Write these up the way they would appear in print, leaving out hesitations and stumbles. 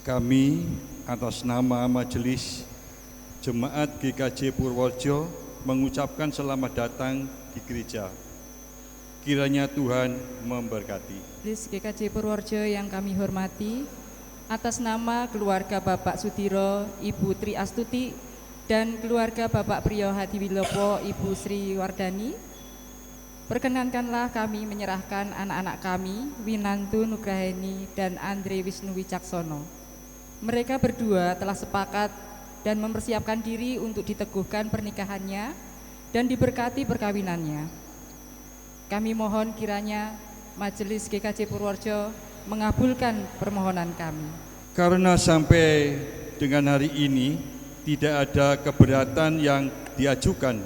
Kami atas nama Majelis Jemaat GKJ Purworejo mengucapkan selamat datang di gereja. Kiranya Tuhan memberkati. Majelis GKJ Purworejo yang kami hormati, atas nama keluarga Bapak Sudiro, Ibu Tri Astuti, dan keluarga Bapak Priyo Hadiwilopo, Ibu Sri Wardani, perkenankanlah kami menyerahkan anak-anak kami, Winantu Nugraheni dan Andre Wisnu Wicaksono. Mereka berdua telah sepakat dan mempersiapkan diri untuk diteguhkan pernikahannya dan diberkati perkawinannya. Kami mohon kiranya Majelis GKJ Purworejo mengabulkan permohonan kami. Karena sampai dengan hari ini tidak ada keberatan yang diajukan,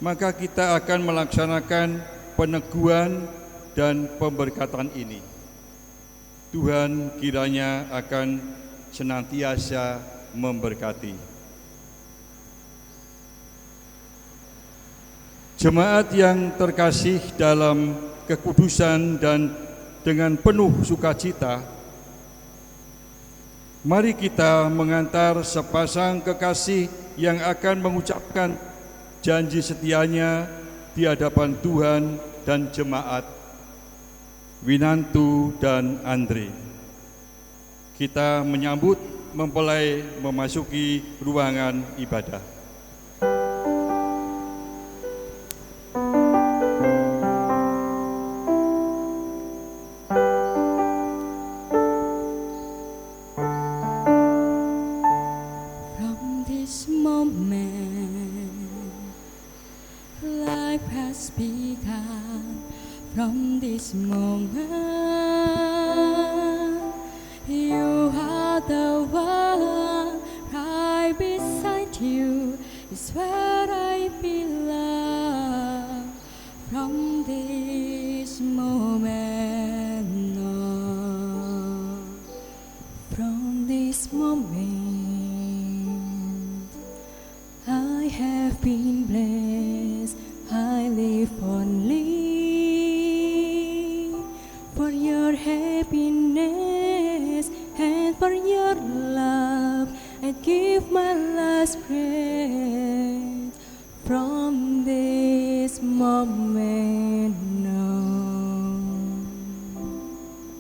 maka kita akan melaksanakan peneguhan dan pemberkatan ini. Tuhan kiranya akan senantiasa memberkati. Jemaat yang terkasih dalam kekudusan dan dengan penuh sukacita, mari kita mengantar sepasang kekasih yang akan mengucapkan janji setianya di hadapan Tuhan dan jemaat, Winantu dan Andre. Kita menyambut mempelai memasuki ruangan ibadah. From this moment, life has begun. From this moment, you are the one. Right beside you is where I belong. From this moment on, from this moment, I have been blessed. I live only for your happiness and for your love. I give my last breath. From this moment on,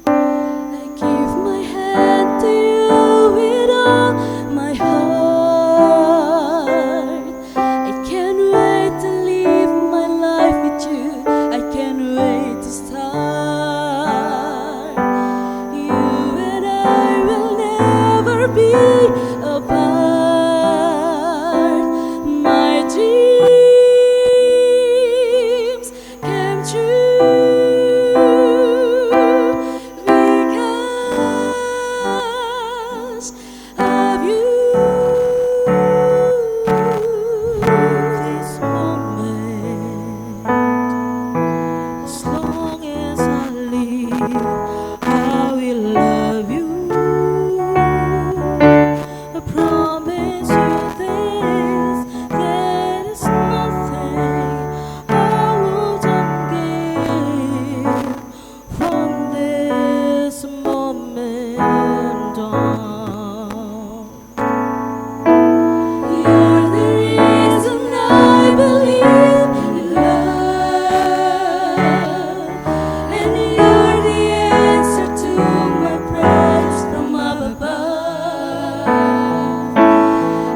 I give my hand to you with all my heart. I can't wait to live my life with you. I can't wait to start. You and I will never be apart. My dreams came true because of you. This moment, as long as I live, I will love you. I promise you this, there is nothing I wouldn't give. From this moment on, you're the reason I believe in love, and you're the answer to my prayers from up above.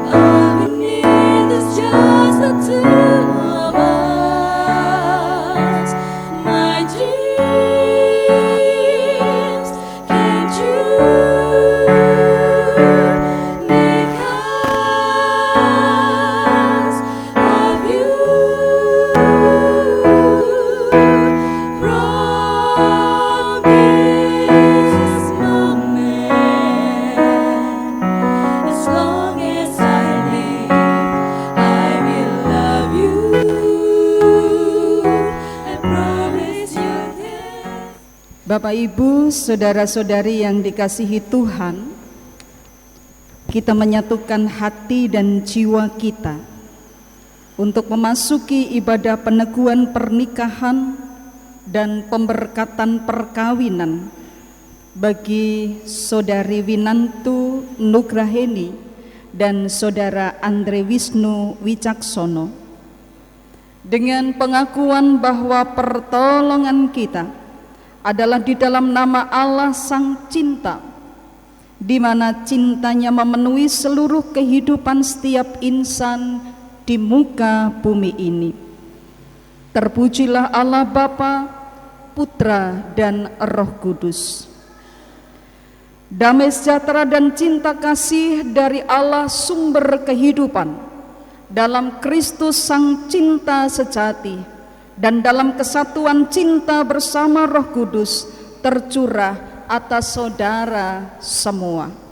All we need is just the two of us. My dreams came true because of you. From this moment, as long as I live, I will love you. I promise you this. Bapak Ibu, saudara-saudari yang dikasihi Tuhan, kita menyatukan hati dan jiwa kita untuk memasuki ibadah peneguhan pernikahan dan pemberkatan perkawinan bagi Saudari Winantu Nugraheni dan Saudara Andre Wisnu Wicaksono, dengan pengakuan bahwa pertolongan kita adalah di dalam nama Allah Sang Cinta, di mana cintanya memenuhi seluruh kehidupan setiap insan di muka bumi ini. Terpujilah Allah Bapa, Putra, dan Roh Kudus. Damai sejahtera dan cinta kasih dari Allah sumber kehidupan dalam Kristus Sang Cinta sejati dan dalam kesatuan cinta bersama Roh Kudus tercurah atas saudara semua.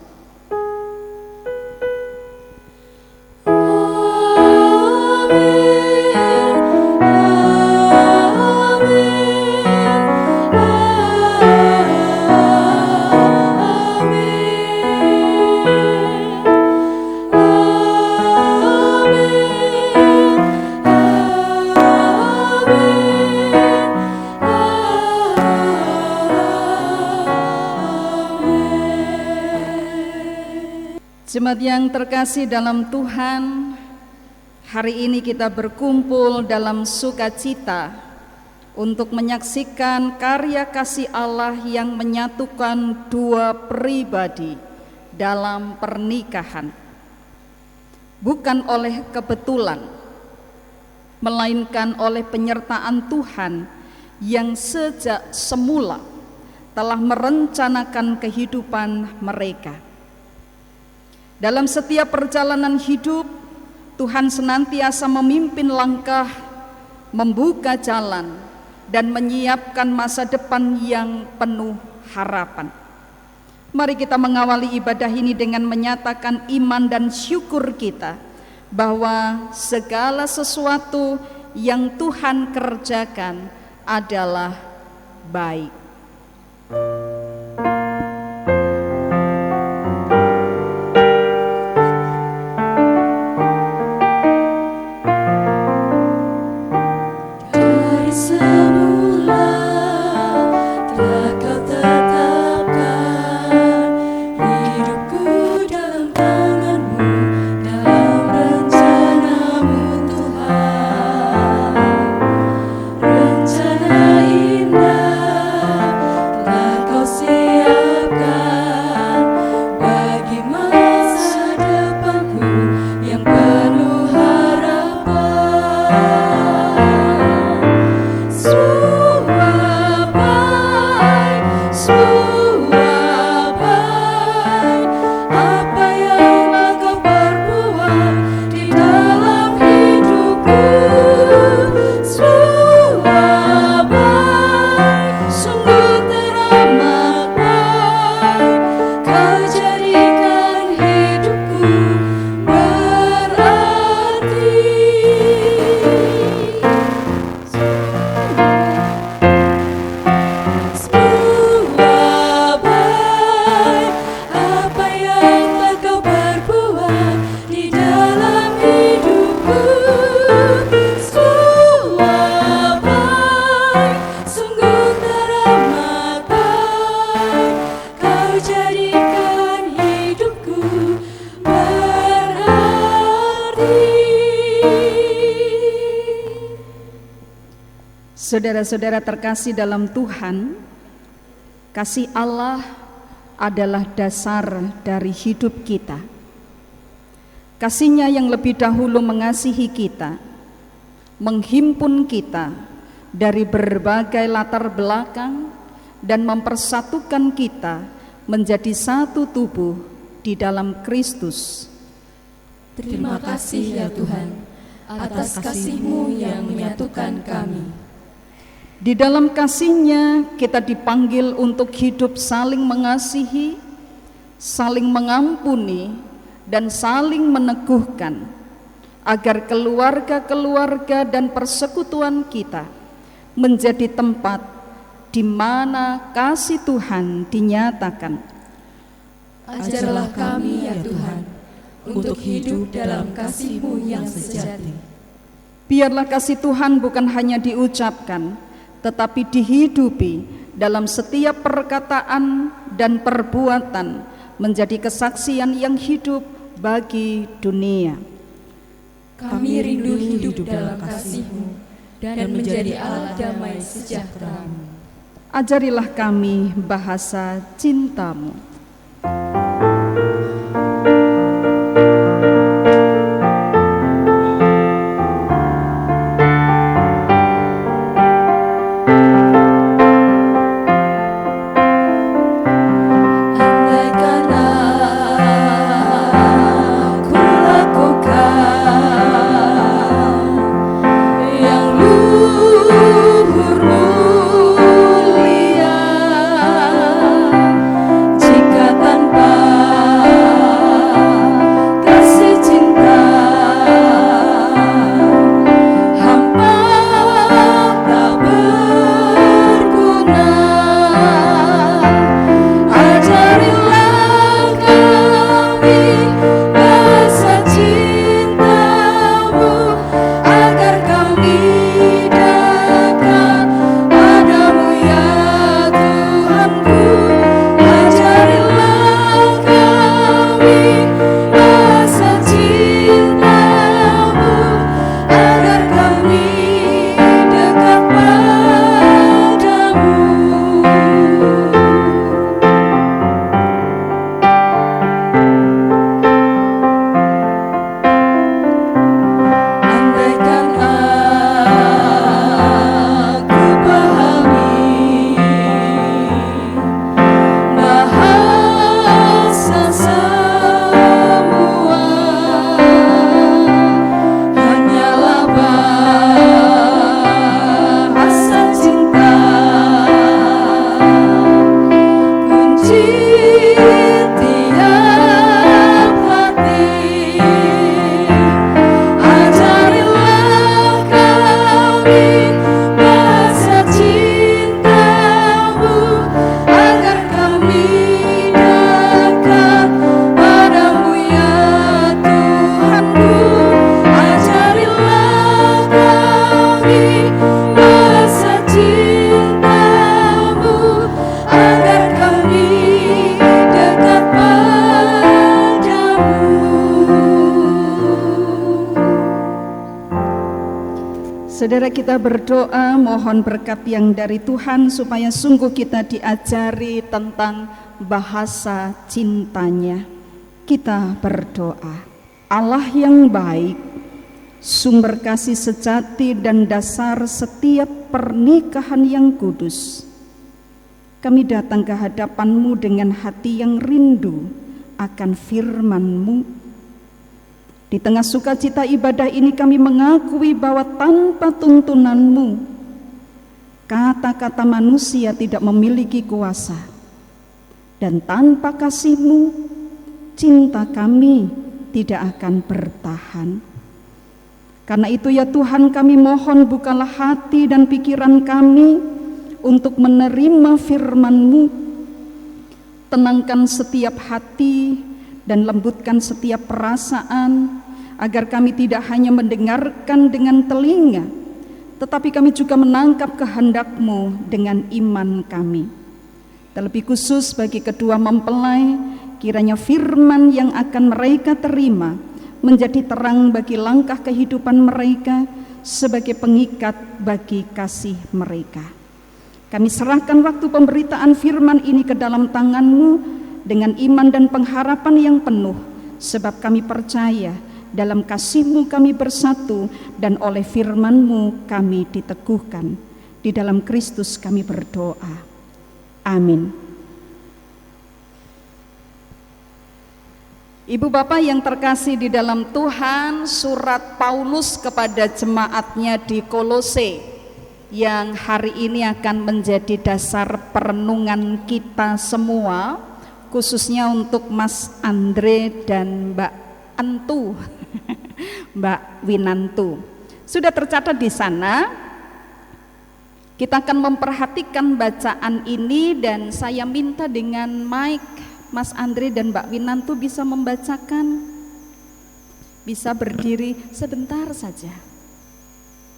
Jemaat yang terkasih dalam Tuhan, hari ini kita berkumpul dalam sukacita untuk menyaksikan karya kasih Allah yang menyatukan dua pribadi dalam pernikahan. Bukan oleh kebetulan, melainkan oleh penyertaan Tuhan yang sejak semula telah merencanakan kehidupan mereka. Dalam setiap perjalanan hidup, Tuhan senantiasa memimpin langkah, membuka jalan, dan menyiapkan masa depan yang penuh harapan. Mari kita mengawali ibadah ini dengan menyatakan iman dan syukur kita bahwa segala sesuatu yang Tuhan kerjakan adalah baik. Saudara-saudara terkasih dalam Tuhan, kasih Allah adalah dasar dari hidup kita. Kasih-Nya yang lebih dahulu mengasihi kita, menghimpun kita dari berbagai latar belakang dan mempersatukan kita menjadi satu tubuh di dalam Kristus. Terima kasih ya Tuhan atas kasih-Mu yang menyatukan kami. Di dalam kasih-Nya kita dipanggil untuk hidup saling mengasihi, saling mengampuni, dan saling meneguhkan, agar keluarga-keluarga dan persekutuan kita menjadi tempat di mana kasih Tuhan dinyatakan. Ajarlah kami ya Tuhan untuk hidup dalam kasih-Mu yang sejati. Biarlah kasih Tuhan bukan hanya diucapkan, tetapi dihidupi dalam setiap perkataan dan perbuatan menjadi kesaksian yang hidup bagi dunia. Kami rindu hidup dalam kasih-Mu dan menjadi alat damai sejahtera-Mu. Ajarilah kami bahasa cinta-Mu. Saudara, kita berdoa mohon berkat yang dari Tuhan supaya sungguh kita diajari tentang bahasa cintanya. Kita berdoa. Allah yang baik, sumber kasih sejati dan dasar setiap pernikahan yang kudus, kami datang ke hadapan-Mu dengan hati yang rindu akan firman-Mu. Di tengah sukacita ibadah ini kami mengakui bahwa tanpa tuntunan-Mu, kata-kata manusia tidak memiliki kuasa. Dan tanpa kasih-Mu, cinta kami tidak akan bertahan. Karena itu ya Tuhan, kami mohon bukalah hati dan pikiran kami untuk menerima firman-Mu. Tenangkan setiap hati dan lembutkan setiap perasaan, agar kami tidak hanya mendengarkan dengan telinga, tetapi kami juga menangkap kehendak-Mu dengan iman kami. Terlebih khusus bagi kedua mempelai, kiranya firman yang akan mereka terima menjadi terang bagi langkah kehidupan mereka sebagai pengikat bagi kasih mereka. Kami serahkan waktu pemberitaan firman ini ke dalam tangan-Mu dengan iman dan pengharapan yang penuh, sebab kami percaya dalam kasih-Mu kami bersatu dan oleh firman-Mu kami diteguhkan. Di dalam Kristus kami berdoa. Amin. Ibu Bapak yang terkasih di dalam Tuhan, surat Paulus kepada jemaatnya di Kolose yang hari ini akan menjadi dasar perenungan kita semua, khususnya untuk Mas Andre dan Mbak Antu, Mbak Winantu. Sudah tercatat di sana. Kita akan memperhatikan bacaan ini dan saya minta dengan mic Mas Andre dan Mbak Winantu bisa membacakan. Bisa berdiri sebentar saja.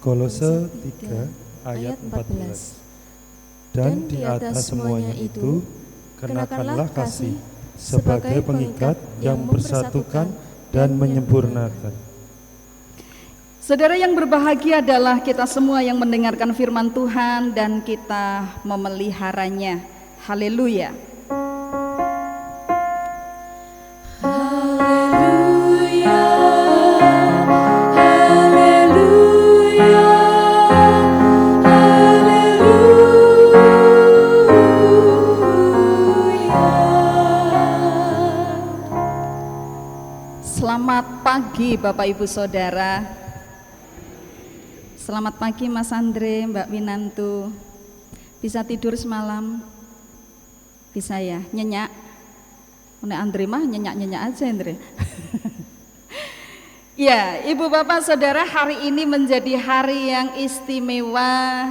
Kolose 3 ayat 14. Dan di atas semuanya itu, kenakanlah kasih sebagai pengikat yang mempersatukan dan menyempurnakan. Saudara yang berbahagia adalah kita semua yang mendengarkan firman Tuhan dan kita memeliharanya. Haleluya. Haleluya, haleluya, haleluya. Selamat pagi Bapak Ibu Saudara. Selamat pagi Mas Andre, Mbak Winantu. Bisa tidur semalam? Bisa ya, nyenyak. Nek Andre mah nyenyak-nyenyak aja Andre. Ya, Ibu Bapak Saudara, hari ini menjadi hari yang istimewa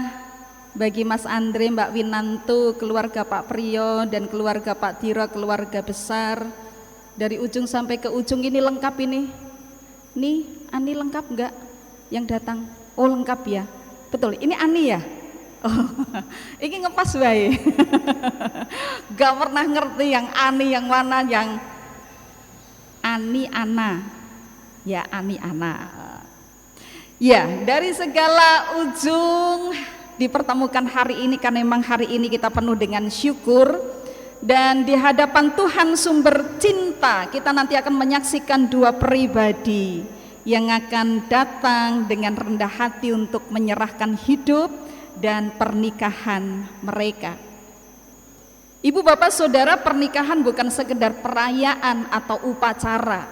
bagi Mas Andre, Mbak Winantu, keluarga Pak Priyo dan keluarga Pak Tiro, keluarga besar. Dari ujung sampai ke ujung ini lengkap ini. Nih, Ani lengkap enggak yang datang? Oh lengkap ya, betul. Ini Ani ya. Oh, ini ngepas bae. Gak pernah ngerti yang Ani yang mana, yang Ani Ana. Ya Ani Ana. Ya, dari segala ujung dipertemukan hari ini karena memang hari ini kita penuh dengan syukur. Dan di hadapan Tuhan sumber cinta, kita nanti akan menyaksikan dua pribadi yang akan datang dengan rendah hati untuk menyerahkan hidup dan pernikahan mereka. Ibu bapak saudara, pernikahan bukan sekedar perayaan atau upacara,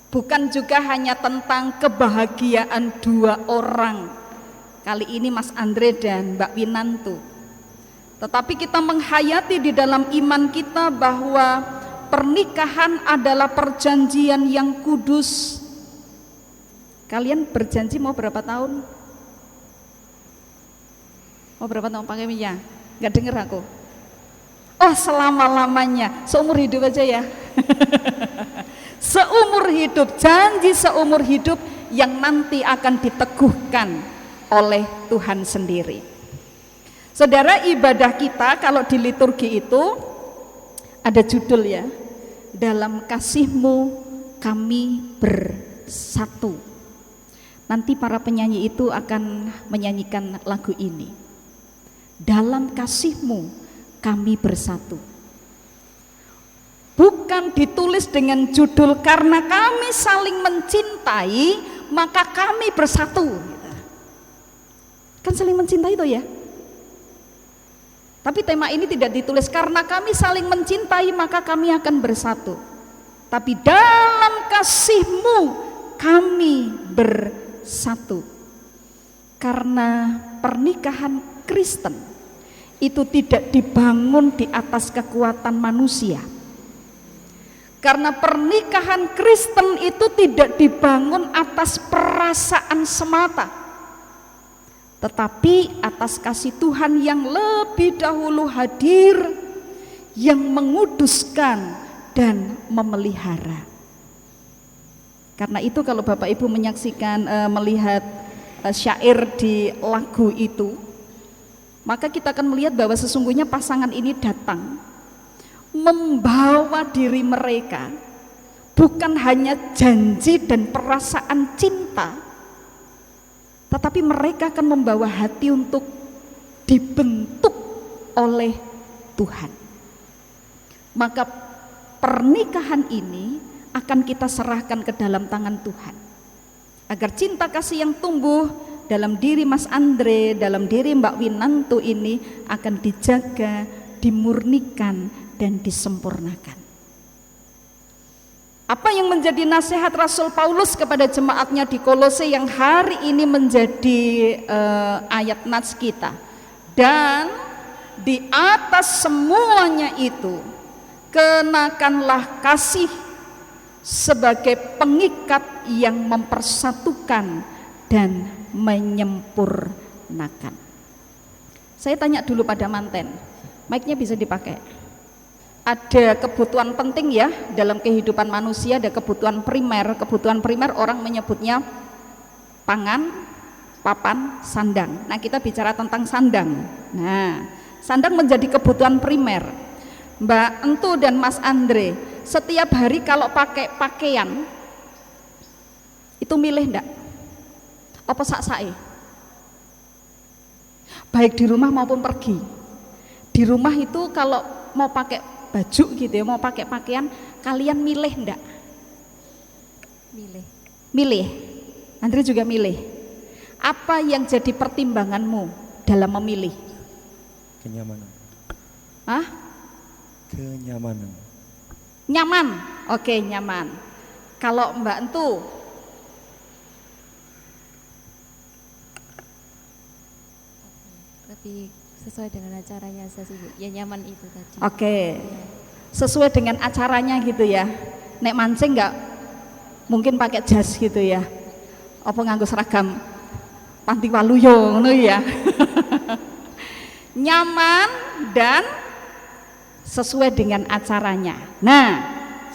bukan juga hanya tentang kebahagiaan dua orang, kali ini Mas Andre dan Mbak Winantu, tetapi kita menghayati di dalam iman kita bahwa pernikahan adalah perjanjian yang kudus. Kalian berjanji mau berapa tahun? Mau berapa tahun pakai minyak? Gak denger aku. Oh selama-lamanya, seumur hidup aja ya. Seumur hidup, janji seumur hidup yang nanti akan diteguhkan oleh Tuhan sendiri. Saudara, ibadah kita kalau di liturgi itu ada judul ya, dalam kasih-Mu kami bersatu. Nanti para penyanyi itu akan menyanyikan lagu ini. Dalam kasih-Mu kami bersatu. Bukan ditulis dengan judul karena kami saling mencintai maka kami bersatu. Kan saling mencintai itu ya. Tapi tema ini tidak ditulis karena kami saling mencintai maka kami akan bersatu. Tapi dalam kasih-Mu kami bersatu. Karena pernikahan Kristen itu tidak dibangun di atas kekuatan manusia. Karena pernikahan Kristen itu tidak dibangun atas perasaan semata, tetapi atas kasih Tuhan yang lebih dahulu hadir, yang menguduskan dan memelihara. Karena itu kalau Bapak Ibu menyaksikan melihat syair di lagu itu, maka kita akan melihat bahwa sesungguhnya pasangan ini datang membawa diri mereka, bukan hanya janji dan perasaan cinta, tetapi mereka akan membawa hati untuk dibentuk oleh Tuhan. Maka pernikahan ini akan kita serahkan ke dalam tangan Tuhan, agar cinta kasih yang tumbuh dalam diri Mas Andre, dalam diri Mbak Winantu ini akan dijaga, dimurnikan dan disempurnakan. Apa yang menjadi nasihat Rasul Paulus kepada jemaatnya di Kolose yang hari ini menjadi ayat nats kita? Dan di atas semuanya itu kenakanlah kasih sebagai pengikat yang mempersatukan dan menyempurnakan. Saya tanya dulu pada manten, mic-nya bisa dipakai. Ada kebutuhan penting ya dalam kehidupan manusia, ada kebutuhan primer. Kebutuhan primer orang menyebutnya pangan, papan, sandang. Nah, kita bicara tentang sandang. Nah, sandang menjadi kebutuhan primer. Mbak Entu dan Mas Andre, setiap hari kalau pakai pakaian itu milih enggak? Apa sak-sake? Baik di rumah maupun pergi. Di rumah itu kalau mau pakai baju gitu ya, mau pakai pakaian, kalian milih enggak? Milih. Milih. Andre juga milih. Apa yang jadi pertimbanganmu dalam memilih? Kenyamanan. Hah? Kenyamanan. Nyaman. Oke, nyaman. Kalau Mbak Entu, Lebih sesuai dengan acaranya saya sih, Bu. Ya nyaman itu tadi. oke. Sesuai dengan acaranya gitu ya. Nek mancing enggak mungkin pakai jas gitu ya. Apa nganggo seragam panti waluyo ngono ya. Nyaman dan sesuai dengan acaranya. Nah,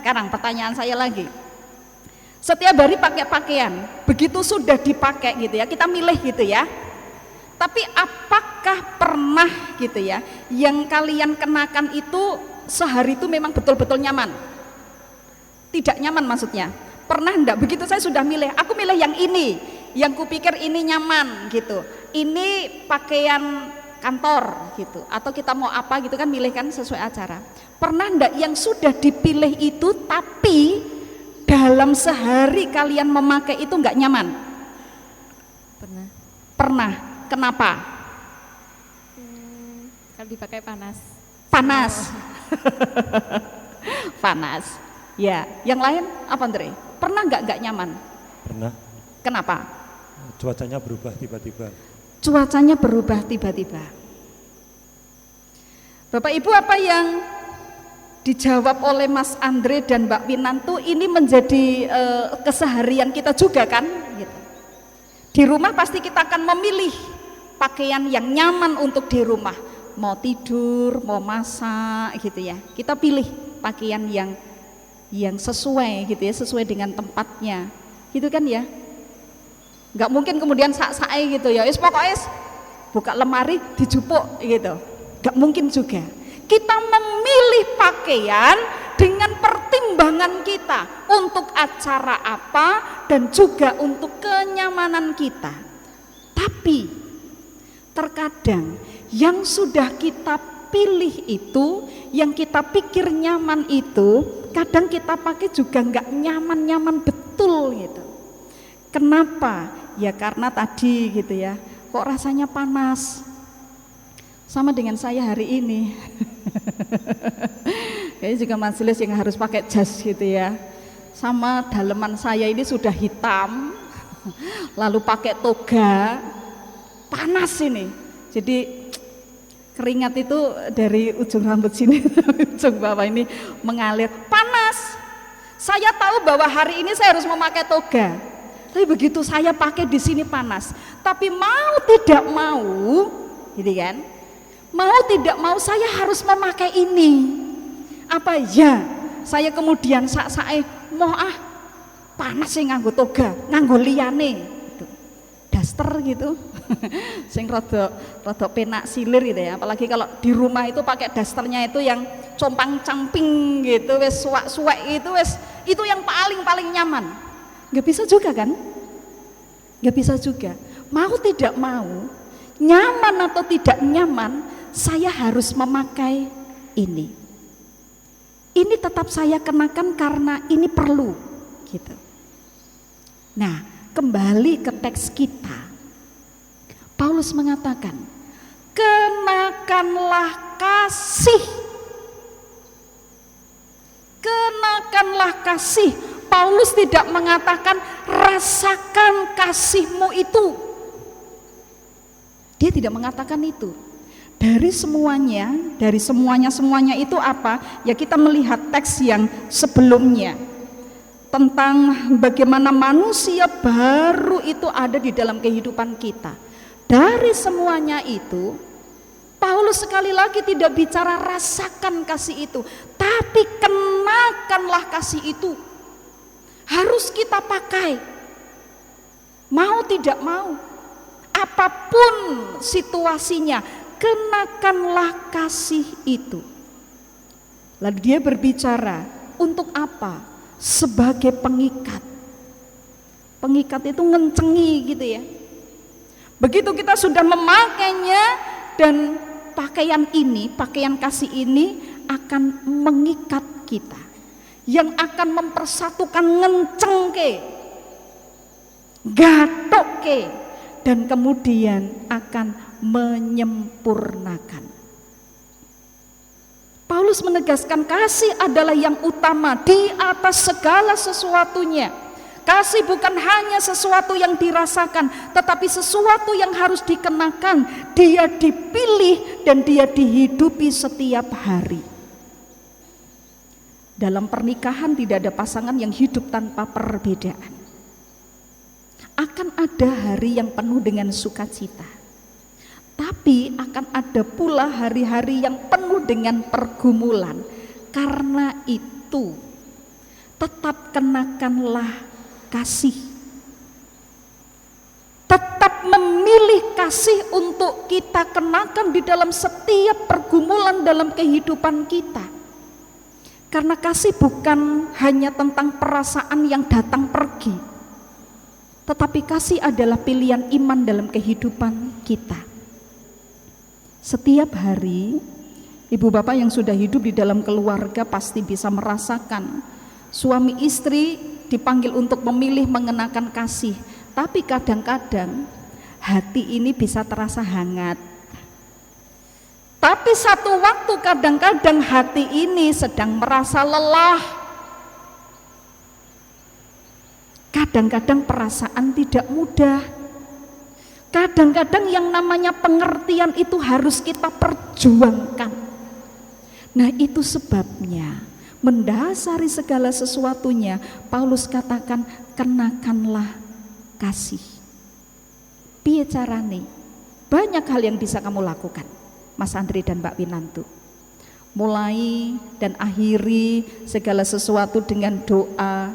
sekarang pertanyaan saya lagi. Setiap hari pakai pakaian, begitu sudah dipakai gitu ya, kita milih gitu ya. Tapi apakah pernah gitu ya, yang kalian kenakan itu sehari itu memang betul-betul nyaman? Tidak nyaman maksudnya. Pernah enggak? Begitu saya sudah milih, aku milih yang ini, yang kupikir ini nyaman gitu. Ini pakaian kantor gitu, atau kita mau apa gitu kan, milih kan sesuai acara. Pernah enggak yang sudah dipilih itu tapi dalam sehari kalian memakai itu enggak nyaman? Pernah. Pernah. Kenapa? Kalau dipakai panas. Panas. Panas. Ya, yang lain apa Andre? Pernah nggak nyaman? Pernah. Kenapa? Cuacanya berubah tiba-tiba. Cuacanya berubah tiba-tiba. Bapak Ibu, apa yang dijawab oleh Mas Andre dan Mbak Winanto ini menjadi keseharian kita juga kan? Gitu. Di rumah pasti kita akan memilih pakaian yang nyaman untuk di rumah. Mau tidur, mau masak gitu ya. Kita pilih pakaian yang sesuai gitu ya, sesuai dengan tempatnya. Gitu kan ya? Nggak mungkin kemudian sak-sae gitu ya. Pokoknya buka lemari dijupuk gitu. Nggak mungkin juga. Kita memilih pakaian dengan pertimbangan kita untuk acara apa dan juga untuk kenyamanan kita. Tapi terkadang yang sudah kita pilih itu, yang kita pikir nyaman itu, kadang kita pakai juga nggak nyaman-nyaman betul gitu. Kenapa? Ya karena tadi gitu ya, kok rasanya panas. Sama dengan saya hari ini. Kayaknya juga majelis yang harus pakai jas gitu ya. Sama daleman saya ini sudah hitam, lalu pakai toga, panas ini. Jadi keringat itu dari ujung rambut sini ujung bawah ini mengalir, panas. Saya tahu bahwa hari ini saya harus memakai toga, tapi begitu saya pakai di sini panas. Tapi mau tidak mau, gitu kan? Mau tidak mau saya harus memakai ini. Apa ya? Saya kemudian sak-sae mau panas sih nganggo toga, nganggo liyane, gitu. Daster gitu. Sing rada penak silir gitu ya. Apalagi kalau di rumah itu pakai dasternya itu yang compang-camping gitu, wes suwek-suwek itu wes itu yang paling nyaman. Nggak bisa juga kan? Nggak bisa juga. Mau tidak mau, nyaman atau tidak nyaman, saya harus memakai ini. Ini tetap saya kenakan karena ini perlu gitu. Nah, kembali ke teks kita. Paulus mengatakan, kenakanlah kasih. Kenakanlah kasih. Paulus tidak mengatakan rasakan kasihmu itu. Dia tidak mengatakan itu. Dari semuanya itu apa? Ya kita melihat teks yang sebelumnya. Tentang bagaimana manusia baru itu ada di dalam kehidupan kita. Dari semuanya itu, Paulus sekali lagi tidak bicara rasakan kasih itu, tapi kenakanlah kasih itu. Harus kita pakai. Mau tidak mau. apapun situasinya, kenakanlah kasih itu. Lalu dia berbicara, untuk apa? Sebagai pengikat. Pengikat itu ngencengi gitu ya. Begitu kita sudah memakainya, dan pakaian kasih ini akan mengikat kita, yang akan mempersatukan, ngencengke, gatokke, dan kemudian akan menyempurnakan. Paulus menegaskan kasih adalah yang utama di atas segala sesuatunya. Kasih bukan hanya sesuatu yang dirasakan, tetapi sesuatu yang harus dikenakan. Dia dipilih dan dia dihidupi setiap hari. Dalam pernikahan tidak ada pasangan yang hidup tanpa perbedaan. Akan ada hari yang penuh dengan sukacita, tapi akan ada pula hari-hari yang penuh dengan pergumulan. Karena itu, tetap kenakanlah kasih. Tetap memilih kasih untuk kita kenakan di dalam setiap pergumulan dalam kehidupan kita. Karena kasih bukan hanya tentang perasaan yang datang pergi, tetapi kasih adalah pilihan iman dalam kehidupan kita. Setiap hari, ibu bapak yang sudah hidup di dalam keluarga pasti bisa merasakan suami istri dipanggil untuk memilih mengenakan kasih, tapi kadang-kadang hati ini bisa terasa hangat. Tapi satu waktu kadang-kadang hati ini sedang merasa lelah. Kadang-kadang perasaan tidak mudah. Kadang-kadang yang namanya pengertian itu harus kita perjuangkan. Nah, itu sebabnya mendasari segala sesuatunya Paulus katakan, kenakanlah kasih. Piye carane? Banyak hal yang bisa kamu lakukan, Mas Andre dan Mbak Winantu. Mulai dan akhiri segala sesuatu dengan doa.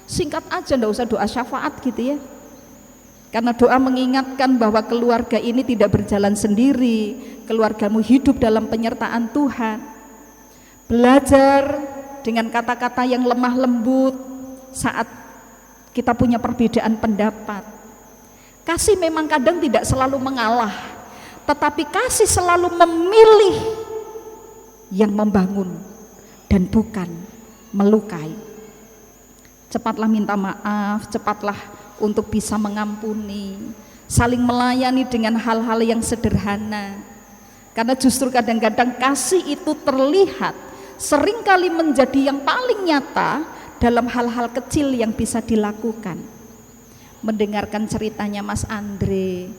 Singkat aja, enggak usah doa syafaat gitu ya. Karena doa mengingatkan bahwa keluarga ini tidak berjalan sendiri, keluargamu hidup dalam penyertaan Tuhan. Belajar dengan kata-kata yang lemah lembut saat kita punya perbedaan pendapat. Kasih memang kadang tidak selalu mengalah, tetapi kasih selalu memilih yang membangun dan bukan melukai. Cepatlah minta maaf, cepatlah untuk bisa mengampuni, saling melayani dengan hal-hal yang sederhana. Karena justru kadang-kadang kasih itu terlihat seringkali menjadi yang paling nyata dalam hal-hal kecil yang bisa dilakukan. Mendengarkan ceritanya Mas Andre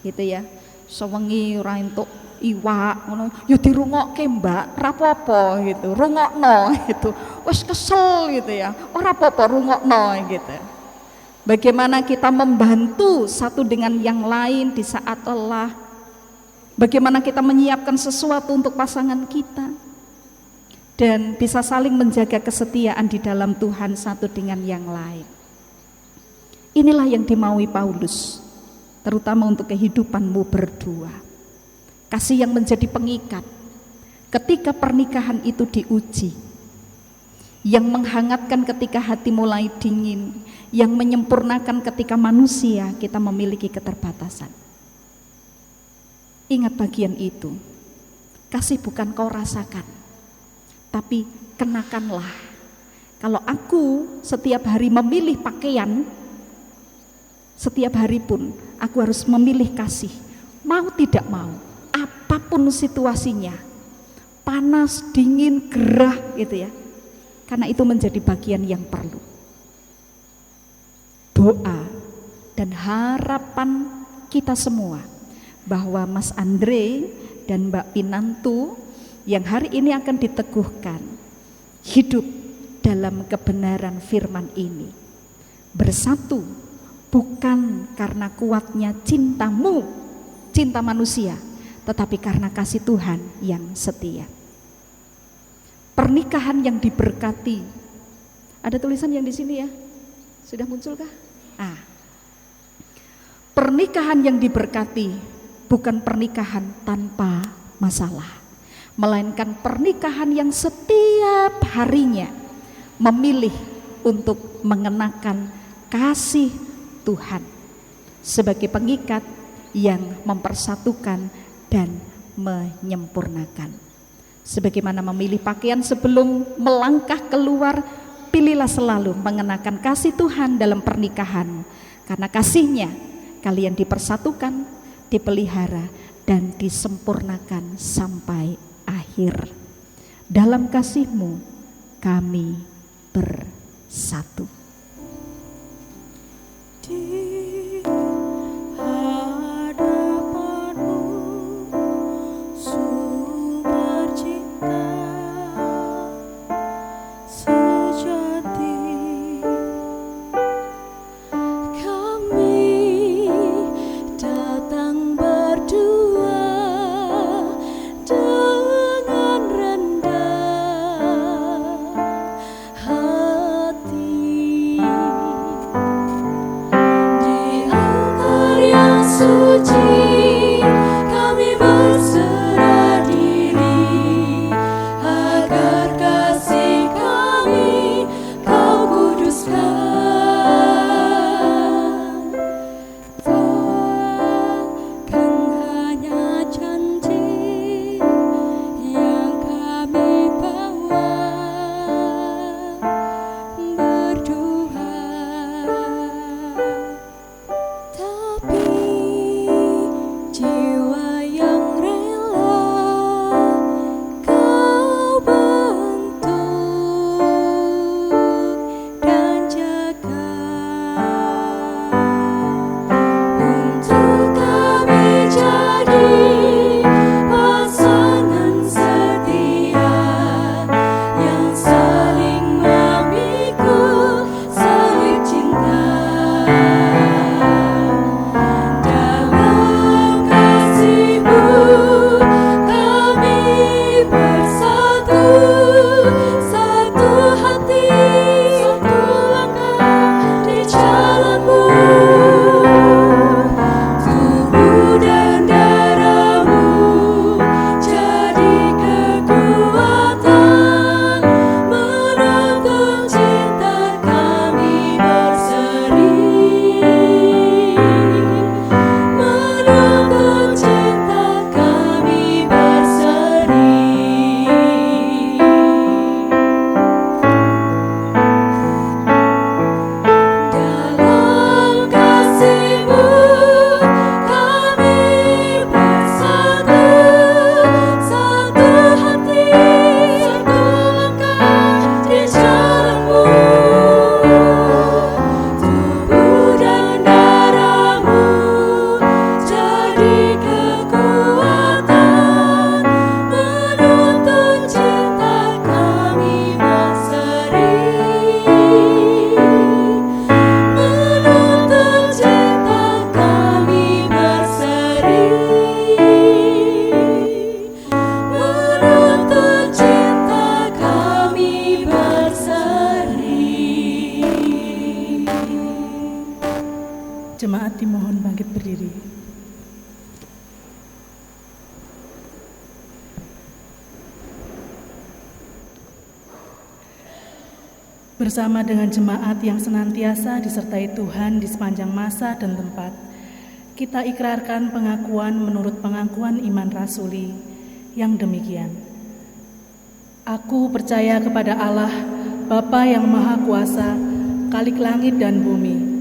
gitu ya, sewengi ora entuk iwak ngono, yo dirungokke Mbak, ra apa-apa gitu, rungokno gitu. Wis kesel gitu ya, ora apa-apa rungokno gitu. Bagaimana kita membantu satu dengan yang lain di saat lelah. Bagaimana kita menyiapkan sesuatu untuk pasangan kita. Dan bisa saling menjaga kesetiaan di dalam Tuhan satu dengan yang lain. Inilah yang dimaui Paulus, terutama untuk kehidupanmu berdua. Kasih yang menjadi pengikat ketika pernikahan itu diuji, yang menghangatkan ketika hati mulai dingin, yang menyempurnakan ketika manusia kita memiliki keterbatasan. Ingat bagian itu. Kasih bukan kau rasakan, tapi kenakanlah. Kalau aku setiap hari memilih pakaian, setiap hari pun aku harus memilih kasih, mau tidak mau, apapun situasinya, panas, dingin, gerah gitu ya. Karena itu menjadi bagian yang perlu. Doa dan harapan kita semua bahwa Mas Andre dan Mbak Winantu yang hari ini akan diteguhkan hidup dalam kebenaran firman ini, bersatu bukan karena kuatnya cintamu, cinta manusia, tetapi karena kasih Tuhan yang setia. Pernikahan yang diberkati. Ada tulisan yang di sini ya? Sudah munculkah? Pernikahan yang diberkati bukan pernikahan tanpa masalah, melainkan pernikahan yang setiap harinya memilih untuk mengenakan kasih Tuhan sebagai pengikat yang mempersatukan dan menyempurnakan. Sebagaimana memilih pakaian sebelum melangkah keluar, pilihlah selalu mengenakan kasih Tuhan dalam pernikahan, karena kasih-Nya kalian dipersatukan, dipelihara, dan disempurnakan sampai akhir. Dalam kasih-Mu kami bersatu. Di hadapan-Mu sumber cinta sejati, kami datang berdua dengan rendah hati. Di altar yang suci kami berserah diri, agar kasih kami Kau kuduskan. Takkan hanya janji yang kami bawa berdua, tapi jiwa yang rela Kau bentuk dan jaga, untuk kami jadi pasangan setia yang saling memikul salib cinta. Dalam kasih-Mu kami bersatu, satu hati, satu langkah di jalan-Mu. Tubuh dan darah-Mu jadi kekuatan, menuntun cinta kami berseri, menuntun cinta kami berseri. Dalam kasih-Mu kami bersatu, satu hati, satu langkah di jalan-Mu. Tubuh dan darah-Mu jadi kekuatan, menuntun cinta kami berseri, menuntun cinta kami berseri, menuntun cinta kami berseri. Jemaat dimohon bangkit berdiri. Bersama dengan jemaat yang senantiasa disertai Tuhan di sepanjang masa dan tempat, kita ikrarkan pengakuan menurut pengakuan iman rasuli yang demikian. Aku percaya kepada Allah, Bapa yang Maha Kuasa, Khalik langit dan bumi,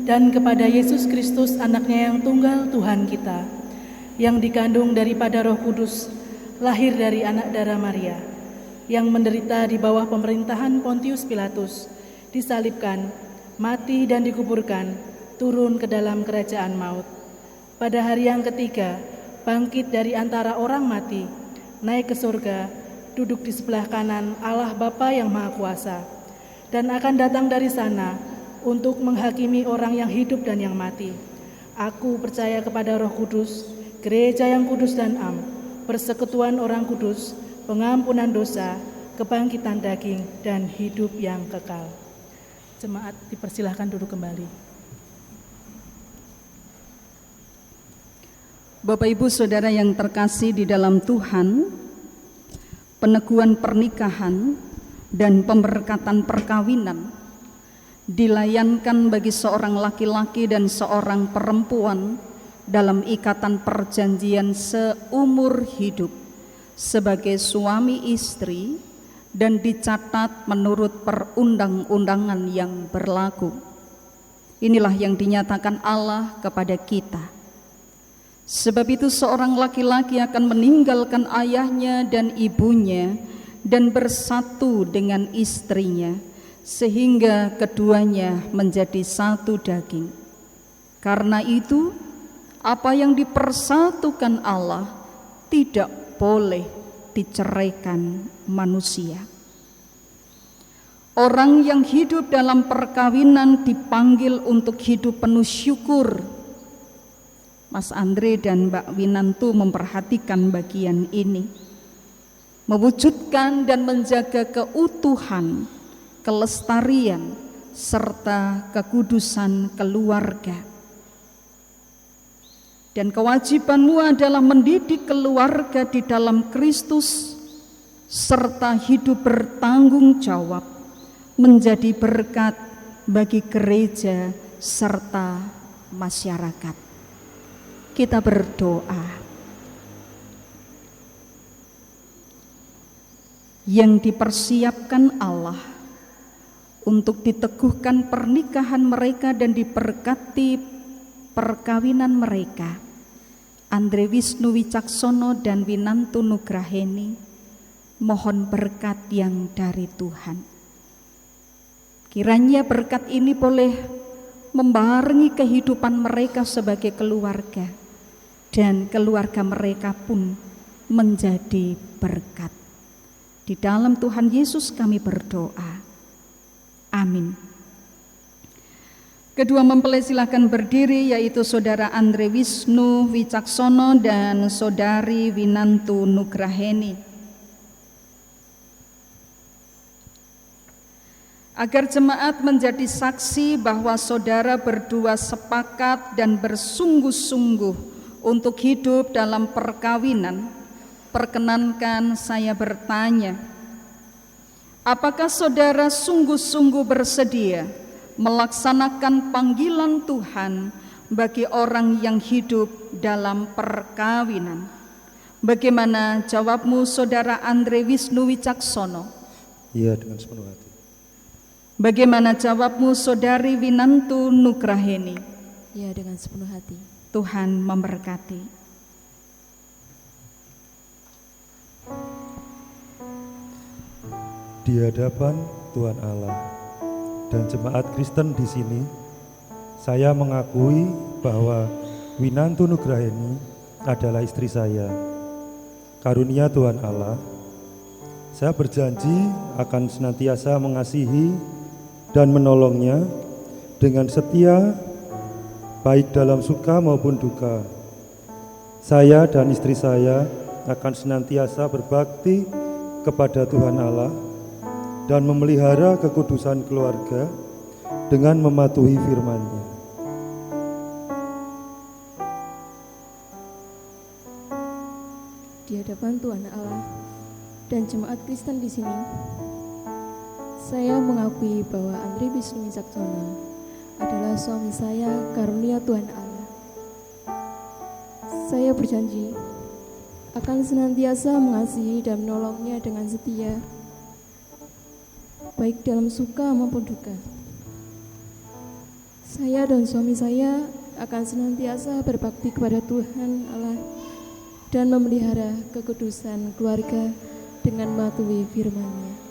dan kepada Yesus Kristus, anaknya yang tunggal Tuhan kita, yang dikandung daripada Roh Kudus, lahir dari anak darah Maria, yang menderita di bawah pemerintahan Pontius Pilatus, disalibkan, mati dan dikuburkan, turun ke dalam kerajaan maut. Pada hari yang ketiga, bangkit dari antara orang mati, naik ke surga, duduk di sebelah kanan Allah Bapa yang Maha Kuasa, dan akan datang dari sana untuk menghakimi orang yang hidup dan yang mati. Aku percaya kepada Roh Kudus, gereja yang kudus dan am, persekutuan orang kudus, pengampunan dosa, kebangkitan daging, dan hidup yang kekal. Jemaat dipersilahkan duduk kembali. Bapak Ibu Saudara yang terkasih di dalam Tuhan, peneguhan pernikahan dan pemberkatan perkawinan dilayankan bagi seorang laki-laki dan seorang perempuan dalam ikatan perjanjian seumur hidup sebagai suami istri dan dicatat menurut perundang-undangan yang berlaku. Inilah yang dinyatakan Allah kepada kita. Sebab itu seorang laki-laki akan meninggalkan ayahnya dan ibunya dan bersatu dengan istrinya, sehingga keduanya menjadi satu daging. Karena itu, apa yang dipersatukan Allah tidak boleh diceraikan manusia. Orang yang hidup dalam perkawinan dipanggil untuk hidup penuh syukur. Mas Andre dan Mbak Winantu memperhatikan bagian ini, mewujudkan dan menjaga keutuhan, kelestarian, serta kekudusan keluarga. Dan kewajibanmu adalah mendidik keluarga di dalam Kristus, serta hidup bertanggung jawab, menjadi berkat bagi gereja serta masyarakat. Kita berdoa. Yang dipersiapkan Allah untuk diteguhkan pernikahan mereka dan diberkati perkawinan mereka, Andre Wisnu Wicaksono dan Winantu Nugraheni, mohon berkat yang dari Tuhan. Kiranya berkat ini boleh membarengi kehidupan mereka sebagai keluarga, dan keluarga mereka pun menjadi berkat. Di dalam Tuhan Yesus kami berdoa. Amin. Kedua mempelai silakan berdiri, yaitu Saudara Andre Wisnu Wicaksono dan Saudari Winantu Nugraheni. Agar jemaat menjadi saksi bahwa saudara berdua sepakat dan bersungguh-sungguh untuk hidup dalam perkawinan, perkenankan saya bertanya, apakah saudara sungguh-sungguh bersedia melaksanakan panggilan Tuhan bagi orang yang hidup dalam perkawinan? Bagaimana jawabmu, Saudara Andre Wisnu Wicaksono? Iya, dengan sepenuh hati. Bagaimana jawabmu, Saudari Winantu Nugraheni? Ya, dengan sepenuh hati. Tuhan memberkati. Di hadapan Tuhan Allah dan jemaat Kristen di sini, saya mengakui bahwa Winantu Nugraheni adalah istri saya. Karunia Tuhan Allah, saya berjanji akan senantiasa mengasihi dan menolongnya dengan setia, baik dalam suka maupun duka. Saya dan istri saya akan senantiasa berbakti kepada Tuhan Allah dan memelihara kekudusan keluarga dengan mematuhi firman-Nya. Di hadapan Tuhan Allah dan jemaat Kristen di sini, saya mengakui bahwa Andre Wisnu Wicaksono adalah suami saya, karunia Tuhan Allah. Saya berjanji akan senantiasa mengasihi dan menolongnya dengan setia, baik dalam suka maupun duka. Saya dan suami saya akan senantiasa berbakti kepada Tuhan Allah dan memelihara kekudusan keluarga dengan mematuhi firman-Nya.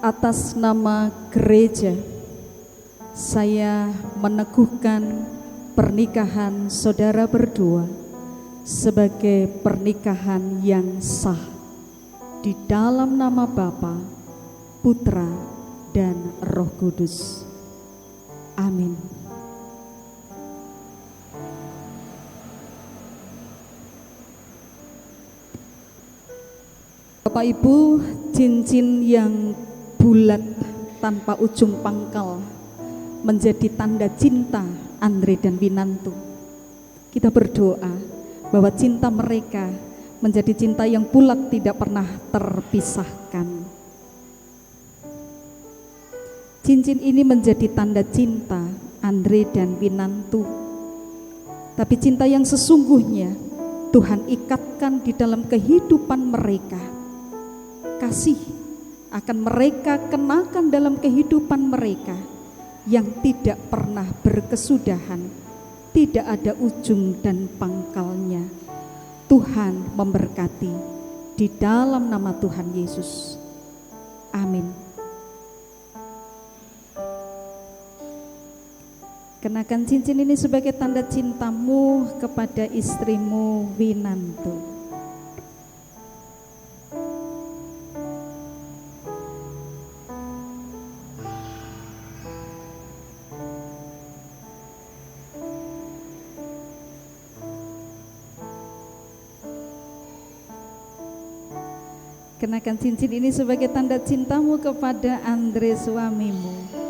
Atas nama gereja, saya meneguhkan pernikahan saudara berdua sebagai pernikahan yang sah di dalam nama Bapa, Putra, dan Roh Kudus. Amin. Bapak Ibu, cincin yang bulat tanpa ujung pangkal menjadi tanda cinta Andre dan Winantu. Kita berdoa bahwa cinta mereka menjadi cinta yang bulat, tidak pernah terpisahkan. Cincin ini menjadi tanda cinta Andre dan Winantu. Tapi cinta yang sesungguhnya Tuhan ikatkan di dalam kehidupan mereka. Kasih akan mereka kenakan dalam kehidupan mereka yang tidak pernah berkesudahan, tidak ada ujung dan pangkalnya. Tuhan memberkati di dalam nama Tuhan Yesus. Amin. Kenakan cincin ini sebagai tanda cintamu kepada istrimu Winantu. Kenakan cincin ini sebagai tanda cintamu kepada Andre suamimu.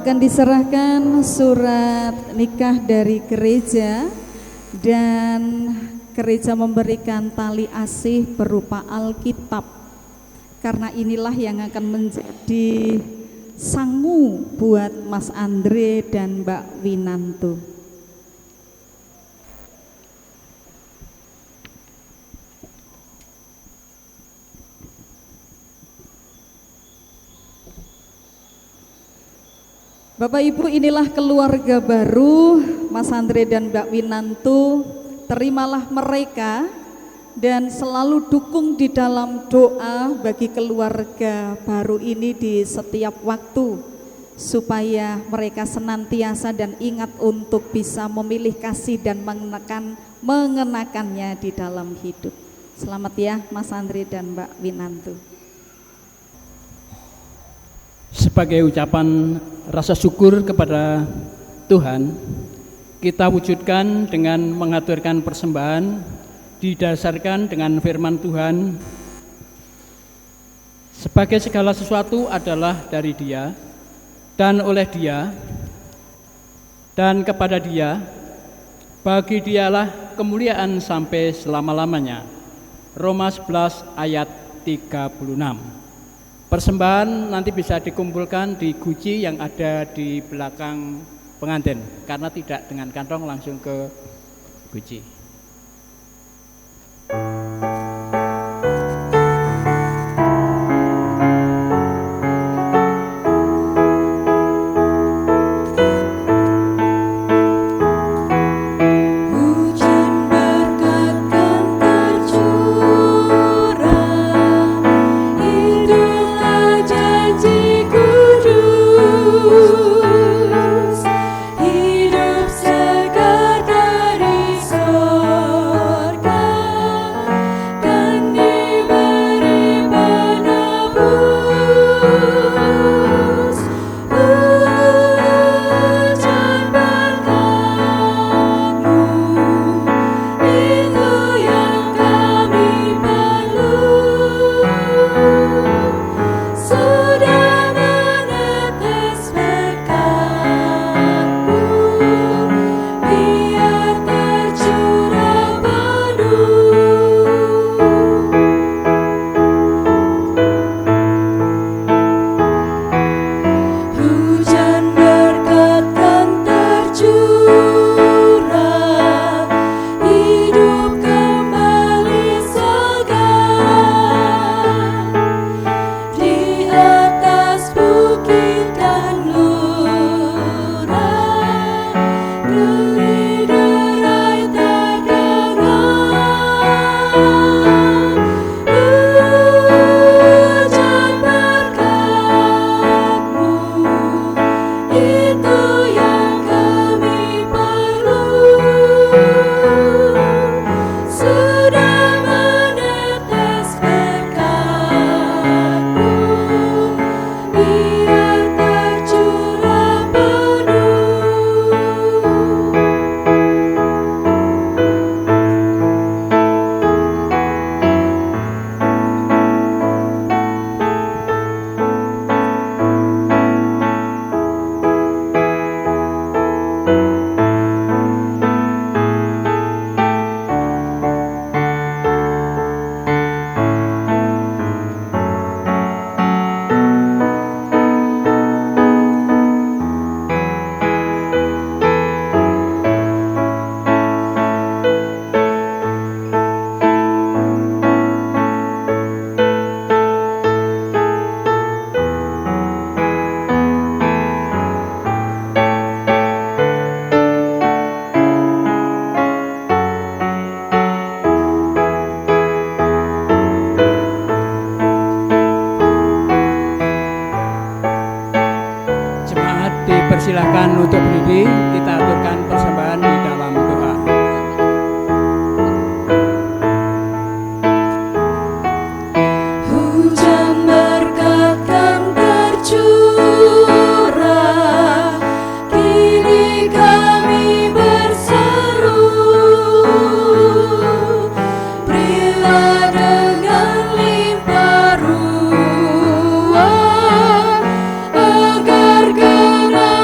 akan diserahkan surat nikah dari gereja dan gereja memberikan tali asih berupa Alkitab. Karena inilah yang akan menjadi sangu buat Mas Andre dan Mbak Winanto. Bapak Ibu, inilah keluarga baru Mas Andre dan Mbak Winanto. Terimalah mereka dan selalu dukung di dalam doa bagi keluarga baru ini di setiap waktu, supaya mereka senantiasa dan ingat untuk bisa memilih kasih dan mengenakannya di dalam hidup. Selamat ya Mas Andre dan Mbak Winanto. Sebagai ucapan rasa syukur kepada Tuhan, kita wujudkan dengan mengaturkan persembahan didasarkan dengan firman Tuhan. Sebagai segala sesuatu adalah dari Dia dan oleh Dia dan kepada Dia, bagi Dialah kemuliaan sampai selama-lamanya. Roma 11 ayat 36. Persembahan nanti bisa dikumpulkan di guci yang ada di belakang pengantin, karena tidak dengan kantong langsung ke guci. Silakan untuk berdiri, kita aturkan persembahan di dalam doa. Hujan berkat kan tercurah, kini kami berseru, berilah dengan limpah ruah, agar genap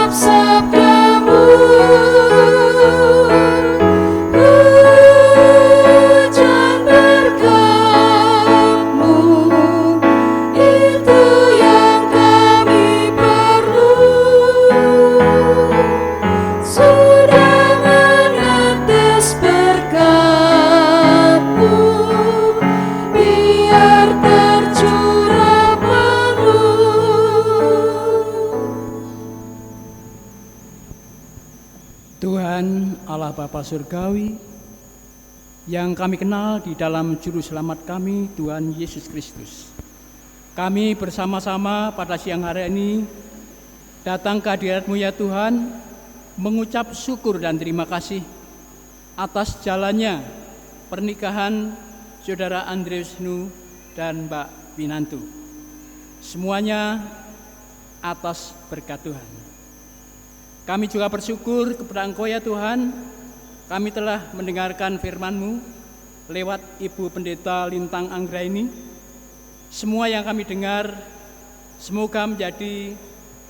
Allah Bapa Surgawi yang kami kenal di dalam Juru Selamat kami, Tuhan Yesus Kristus. Kami bersama-sama pada siang hari ini datang ke hadirat-Mu ya Tuhan, mengucap syukur dan terima kasih atas jalannya pernikahan Saudara Andre Wisnu dan Mbak Winantu. Semuanya atas berkat Tuhan. Kami juga bersyukur kepada Engkau ya Tuhan, kami telah mendengarkan firman-Mu lewat Ibu Pendeta Lintang Anggraini. Semua yang kami dengar semoga menjadi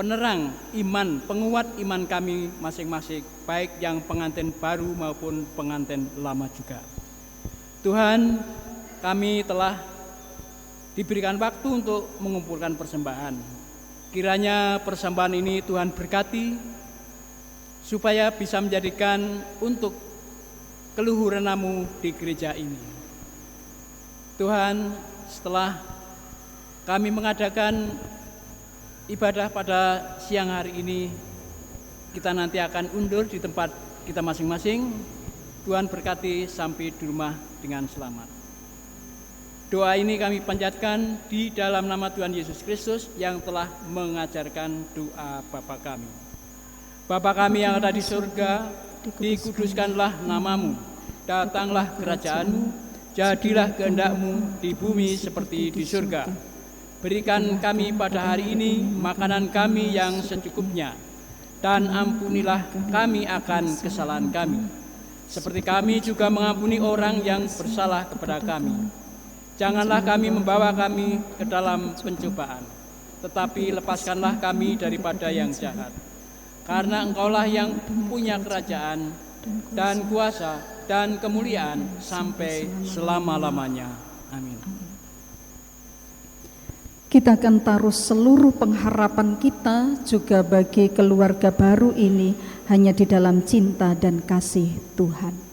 penerang iman, penguat iman kami masing-masing, baik yang pengantin baru maupun pengantin lama juga. Tuhan, kami telah diberikan waktu untuk mengumpulkan persembahan. Kiranya persembahan ini Tuhan berkati, supaya bisa menjadikan untuk keluhuran Namu di gereja ini. Tuhan, setelah kami mengadakan ibadah pada siang hari ini, kita nanti akan undur di tempat kita masing-masing. Tuhan berkati sampai di rumah dengan selamat. Doa ini kami panjatkan di dalam nama Tuhan Yesus Kristus yang telah mengajarkan doa Bapa kami. Bapa kami yang ada di surga, dikuduskanlah nama-Mu, datanglah kerajaan-Mu, jadilah kehendak-Mu di bumi seperti di surga. Berikan kami pada hari ini makanan kami yang secukupnya, dan ampunilah kami akan kesalahan kami, seperti kami juga mengampuni orang yang bersalah kepada kami. Janganlah kami membawa kami ke dalam pencobaan, tetapi lepaskanlah kami daripada yang jahat. Karena Engkaulah yang punya kerajaan dan kuasa dan kemuliaan sampai selama-lamanya. Amin. Kita akan taruh seluruh pengharapan kita juga bagi keluarga baru ini hanya di dalam cinta dan kasih Tuhan.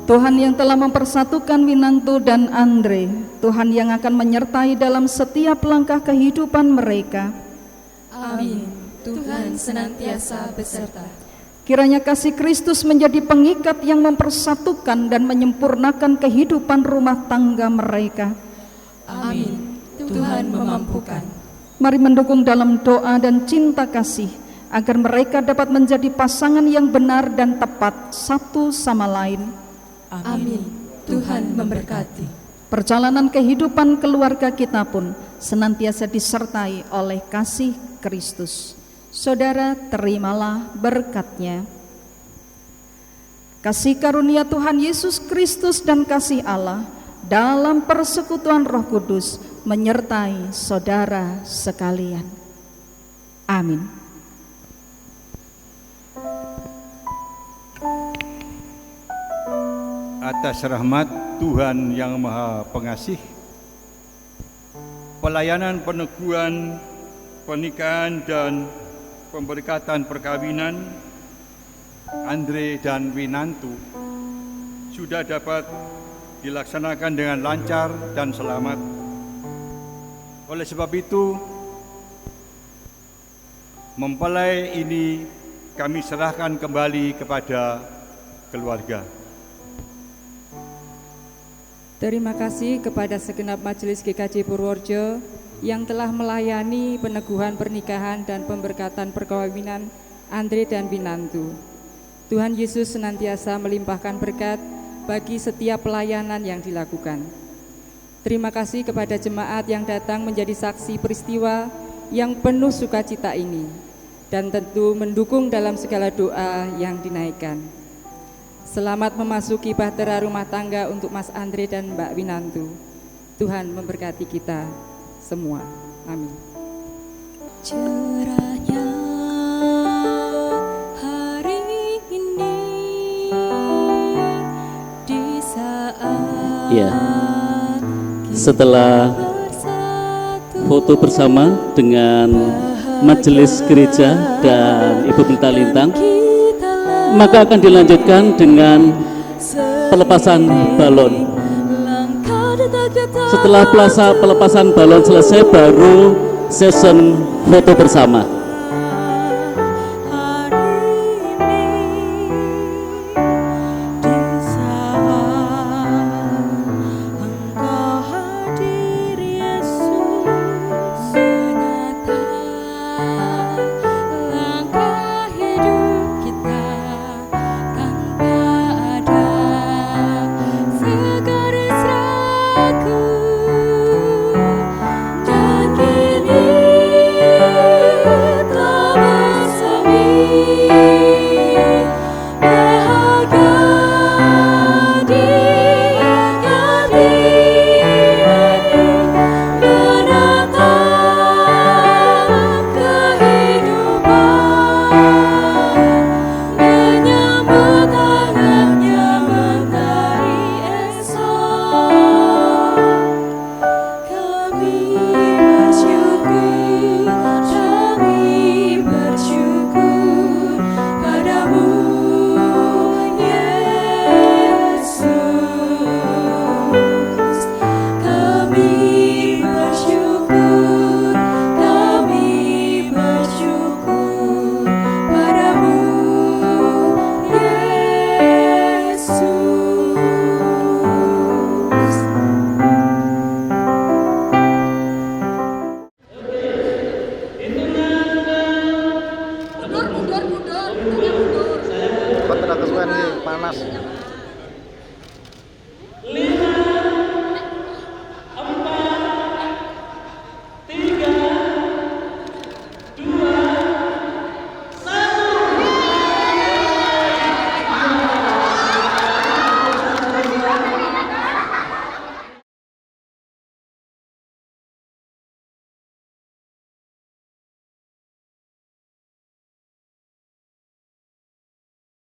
Tuhan yang telah mempersatukan Winantu dan Andre, Tuhan yang akan menyertai dalam setiap langkah kehidupan mereka. Amin. Tuhan senantiasa beserta. Kiranya kasih Kristus menjadi pengikat yang mempersatukan dan menyempurnakan kehidupan rumah tangga mereka. Amin. Tuhan memampukan. Mari mendukung dalam doa dan cinta kasih, agar mereka dapat menjadi pasangan yang benar dan tepat satu sama lain. Amin. Tuhan memberkati. Perjalanan kehidupan keluarga kita pun senantiasa disertai oleh kasih Kristus. Saudara, terimalah berkat-Nya. Kasih karunia Tuhan Yesus Kristus dan kasih Allah dalam persekutuan Roh Kudus menyertai saudara sekalian. Amin. Atas rahmat Tuhan yang Maha Pengasih, pelayanan peneguhan, pernikahan dan pemberkatan perkawinan Andre dan Winantu sudah dapat dilaksanakan dengan lancar dan selamat. Oleh sebab itu, mempelai ini kami serahkan kembali kepada keluarga. Terima kasih kepada segenap Majelis GKJ Purworejo yang telah melayani peneguhan pernikahan dan pemberkatan perkawinan Andre dan Winantu. Tuhan Yesus senantiasa melimpahkan berkat bagi setiap pelayanan yang dilakukan. Terima kasih kepada jemaat yang datang menjadi saksi peristiwa yang penuh sukacita ini dan tentu mendukung dalam segala doa yang dinaikkan. Selamat memasuki bahtera rumah tangga untuk Mas Andre dan Mbak Winantu. Tuhan memberkati kita semua. Amin. Cerahnya hari ini di saat ya, setelah foto bersama dengan Majelis Gereja dan Ibu Pelita Lintang, maka akan dilanjutkan dengan pelepasan balon. Setelah pelepasan balon selesai, baru session foto bersama.